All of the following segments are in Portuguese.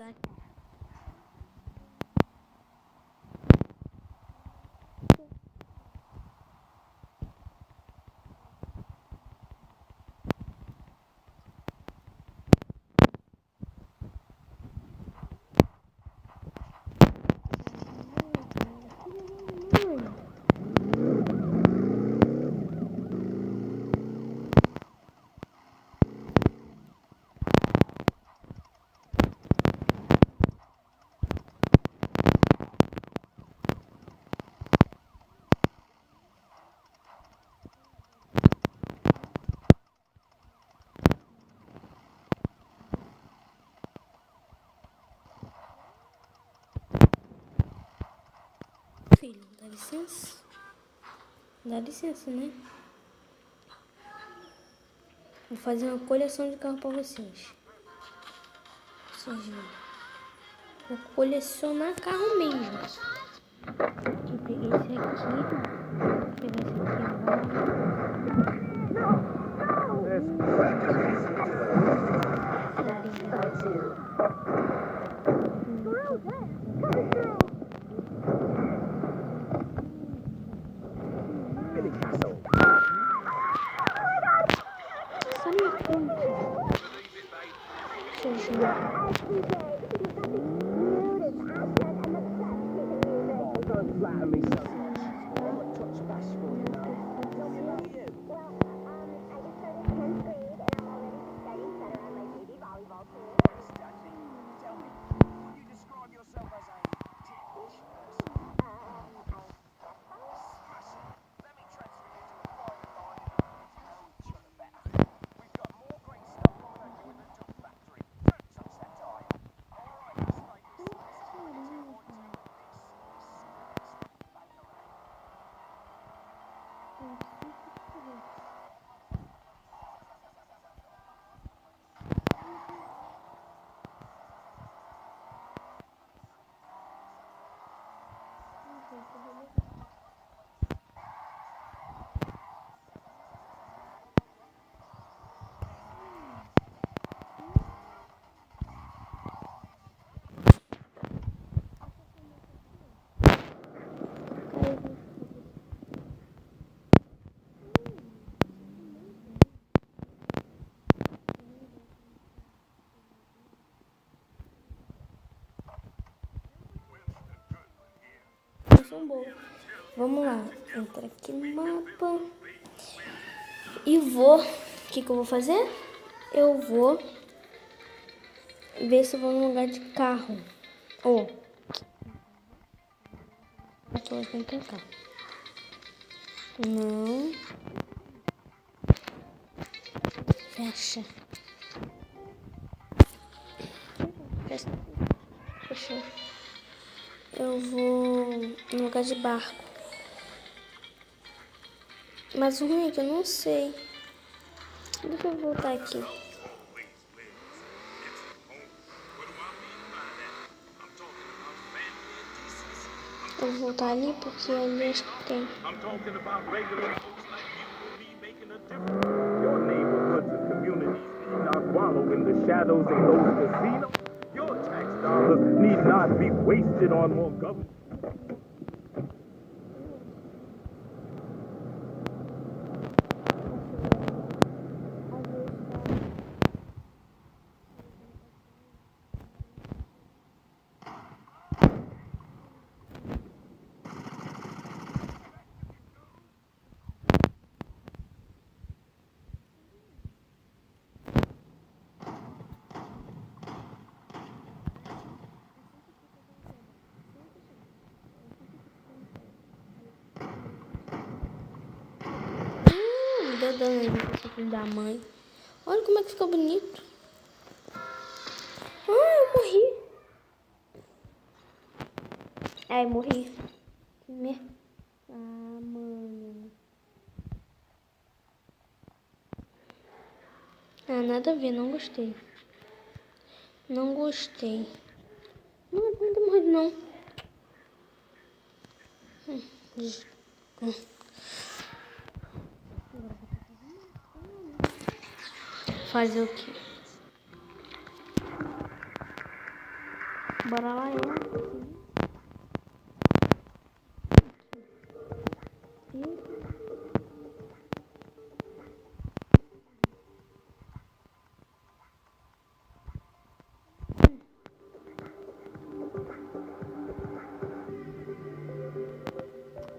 usar. Filho, dá licença? Dá licença, né? Vou fazer uma coleção de carro pra vocês. Vocês viram? Vou colecionar carro mesmo. Eu peguei esse aqui. Vou pegar esse aqui só minha frente. Vocês viram? Vamos lá, entra aqui no mapa e vou. O que eu vou fazer? Eu vou ver se eu vou num lugar de carro. Pessoas vêm pra cá. Não. Fecha. Fechou. Eu vou no lugar de barco. Mas o ruim é que eu não sei. Deixa eu voltar aqui. Eu vou voltar ali porque ali acho que tem. Your neighborhoods and communities need not wallow in the shadows of those casinos. Your tax dollars need not be wasted on more government. Deu dano aí pro filho da mãe. Olha como é que ficou bonito. Eu morri. Ai, morri. Mano. Nada a ver, não gostei. Não gostei. Não tem morrido, não. Fazer o quê? Bora lá, eu.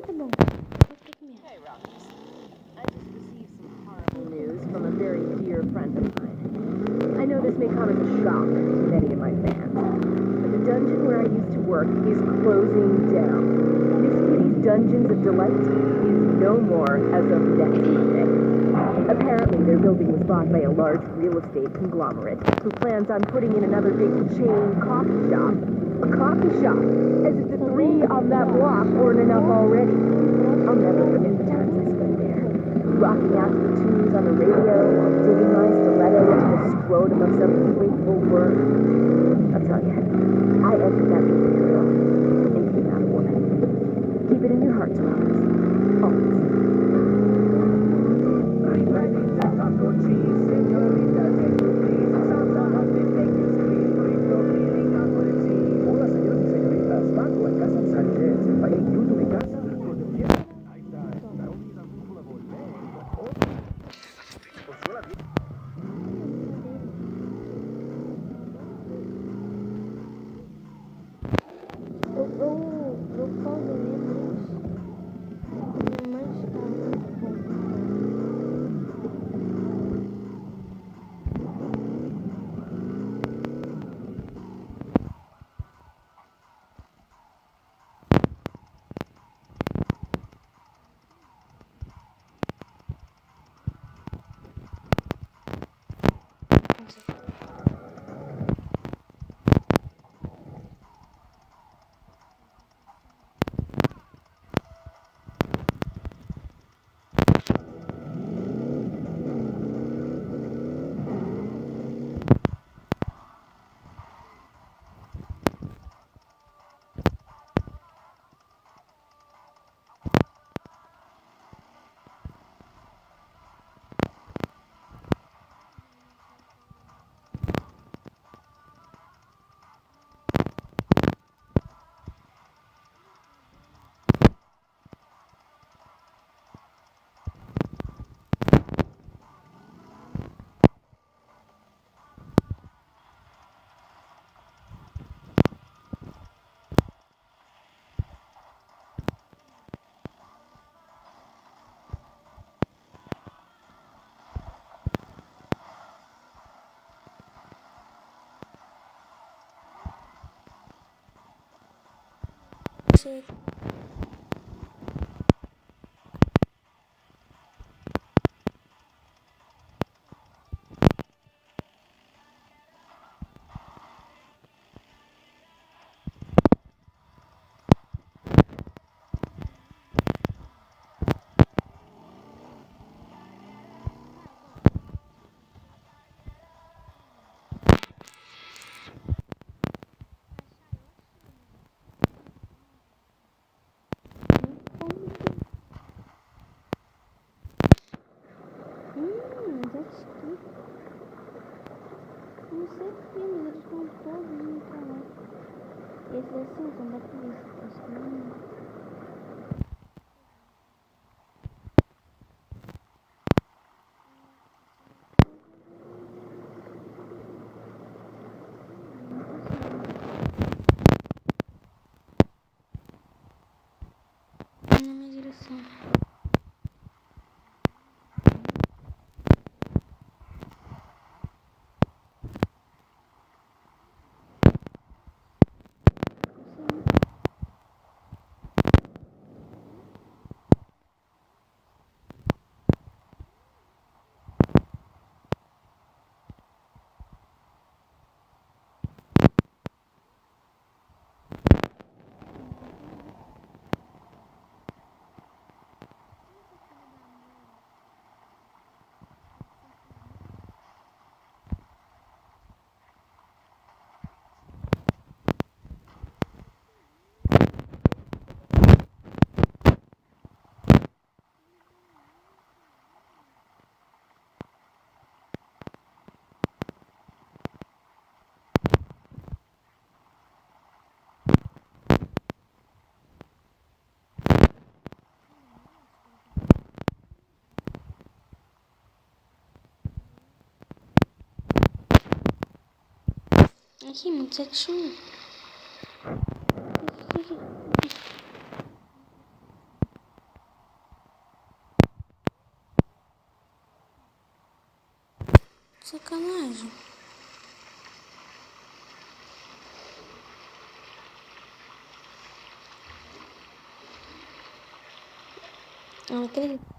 Tá bom. Hey, Rockies. I just received some horrible news from a very dear friend of mine. I know this may come as a shock to many of my fans, but the dungeon where I used to work is closing down. Miss Kitty's Dungeons of Delight is no more as of next Monday. Apparently, their building was bought by a large real estate conglomerate who plans on putting in another big chain coffee shop. A coffee shop? As if the 3 on that block weren't enough already. I'll never forget the times I spent there. Rocking out to the tunes on the radio while digging my stiletto into the scrotum of some grateful worm. I'll tell you, I entered that music career and came out a woman. Keep it in your hearts, Rockers. Always. Hola, señores y señoritas. Paco, en casa de Sánchez. Vaya incluso mi casa. Cuando quiera. Ahí está. La única brújula volver. Os suena bien. Eu pauso mas tá muito bom. Chega. Já esqueci. Não sei porquê, mas eles estão todos indo pra lá. Esses assim são da polícia, acho que não. Na minha direção. Aqui, muito certinho. Sacanagem. Eu não acredito.